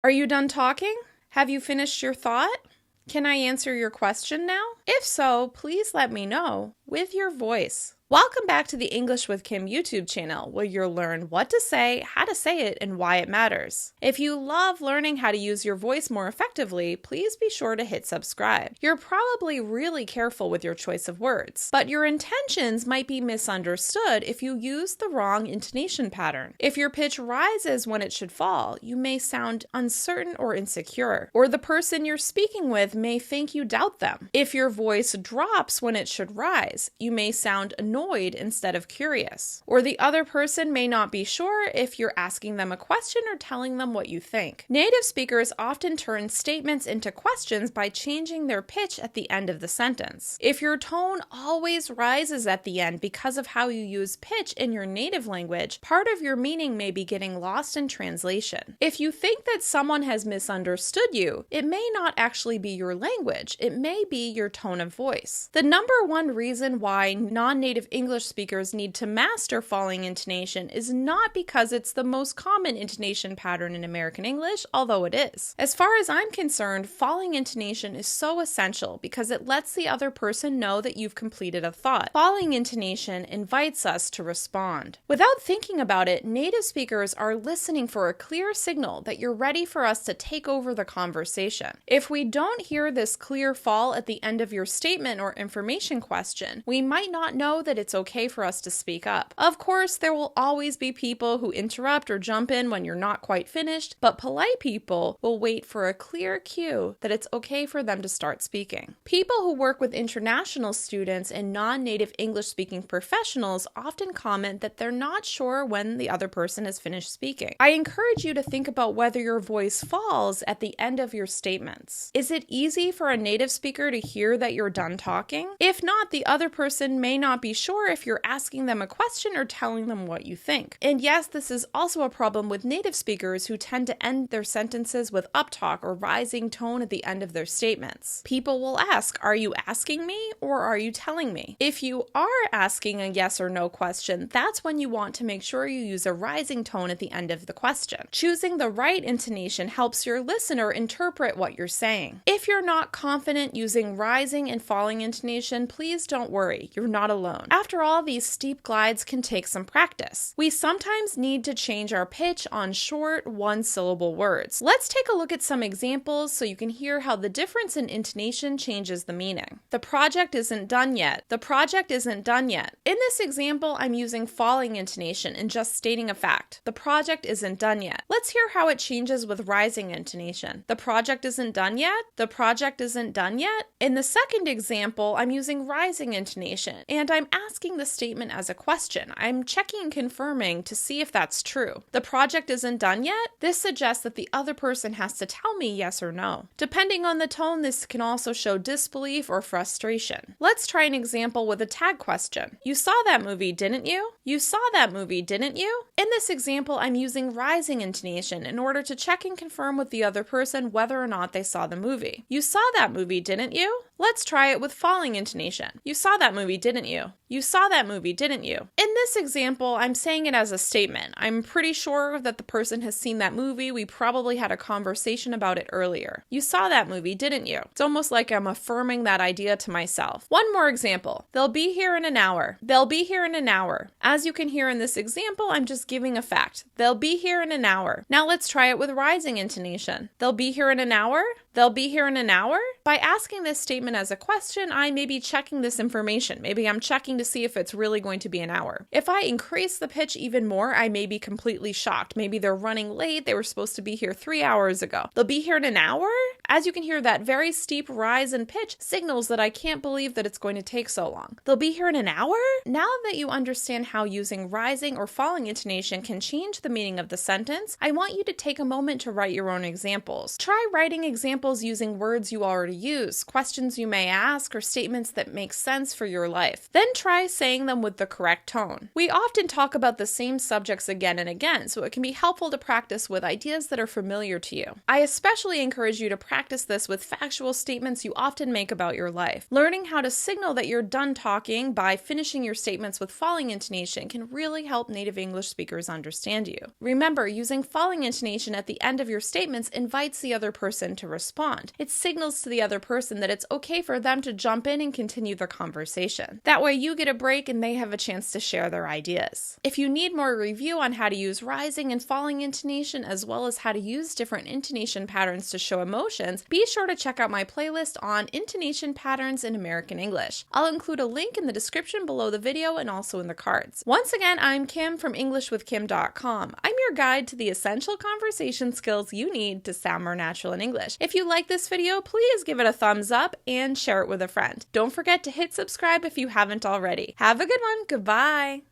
Are you done talking? Have you finished your thought? Can I answer your question now? If so, please let me know with your voice. Welcome back to the English with Kim YouTube channel, where you'll learn what to say, how to say it, and why it matters. If you love learning how to use your voice more effectively, please be sure to hit subscribe. You're probably really careful with your choice of words, but your intentions might be misunderstood if you use the wrong intonation pattern. If your pitch rises when it should fall, you may sound uncertain or insecure, or the person you're speaking with may think you doubt them. If your voice drops when it should rise, you may sound annoyed instead of curious. Or the other person may not be sure if you're asking them a question or telling them what you think. Native speakers often turn statements into questions by changing their pitch at the end of the sentence. If your tone always rises at the end because of how you use pitch in your native language, part of your meaning may be getting lost in translation. If you think that someone has misunderstood you, it may not actually be your language. It may be your tone of voice. The number one reason why non-native English speakers need to master falling intonation is not because it's the most common intonation pattern in American English, although it is. As far as I'm concerned, falling intonation is so essential because it lets the other person know that you've completed a thought. Falling intonation invites us to respond. Without thinking about it, native speakers are listening for a clear signal that you're ready for us to take over the conversation. If we don't hear this clear fall at the end of your statement or information question, we might not know that it's okay for us to speak up. Of course, there will always be people who interrupt or jump in when you're not quite finished, but polite people will wait for a clear cue that it's okay for them to start speaking. People who work with international students and non-native English-speaking professionals often comment that they're not sure when the other person has finished speaking. I encourage you to think about whether your voice falls at the end of your statements. Is it easy for a native speaker to hear that you're done talking? If not, the other person may not be sure if you're asking them a question or telling them what you think. And yes, this is also a problem with native speakers who tend to end their sentences with uptalk or rising tone at the end of their statements. People will ask, are you asking me or are you telling me? If you are asking a yes or no question, that's when you want to make sure you use a rising tone at the end of the question. Choosing the right intonation helps your listener interpret what you're saying. If you're not confident using rising and falling intonation, please don't worry, you're not alone. After all, these steep glides can take some practice. We sometimes need to change our pitch on short, one-syllable words. Let's take a look at some examples so you can hear how the difference in intonation changes the meaning. The project isn't done yet. The project isn't done yet. In this example, I'm using falling intonation and just stating a fact. The project isn't done yet. Let's hear how it changes with rising intonation. The project isn't done yet. The project isn't done yet. In the second example, I'm using rising intonation, and I'm asking the statement as a question. I'm checking and confirming to see if that's true. The project isn't done yet? This suggests that the other person has to tell me yes or no. Depending on the tone, this can also show disbelief or frustration. Let's try an example with a tag question. You saw that movie, didn't you? You saw that movie, didn't you? In this example, I'm using rising intonation in order to check and confirm with the other person whether or not they saw the movie. You saw that movie, didn't you? Let's try it with falling intonation. You saw that movie, didn't you? You saw that movie, didn't you? In this example, I'm saying it as a statement. I'm pretty sure that the person has seen that movie. We probably had a conversation about it earlier. You saw that movie, didn't you? It's almost like I'm affirming that idea to myself. One more example. They'll be here in an hour. They'll be here in an hour. As you can hear in this example, I'm just giving a fact. They'll be here in an hour. Now let's try it with rising intonation. They'll be here in an hour? They'll be here in an hour? By asking this statement as a question, I may be checking this information. Maybe I'm checking to see if it's really going to be an hour. If I increase the pitch even more, I may be completely shocked. Maybe they're running late. They were supposed to be here 3 hours ago. They'll be here in an hour? As you can hear, that very steep rise in pitch signals that I can't believe that it's going to take so long. They'll be here in an hour? Now that you understand how using rising or falling intonation can change the meaning of the sentence, I want you to take a moment to write your own examples. Try writing examples using words you already use, questions you may ask, or statements that make sense for your life. Then try saying them with the correct tone. We often talk about the same subjects again and again, so it can be helpful to practice with ideas that are familiar to you. I especially encourage you to practice this with factual statements you often make about your life. Learning how to signal that you're done talking by finishing your statements with falling intonation can really help native English speakers understand you. Remember, using falling intonation at the end of your statements invites the other person to respond. It signals to the other person that it's okay for them to jump in and continue the conversation. That way you get a break and they have a chance to share their ideas. If you need more review on how to use rising and falling intonation, as well as how to use different intonation patterns to show emotions, be sure to check out my playlist on intonation patterns in American English. I'll include a link in the description below the video and also in the cards. Once again, I'm Kim from EnglishWithKim.com. I'm your guide to the essential conversation skills you need to sound more natural in English. If you like this video, please give it a thumbs up and share it with a friend. Don't forget to hit subscribe if you haven't already. Have a good one. Goodbye.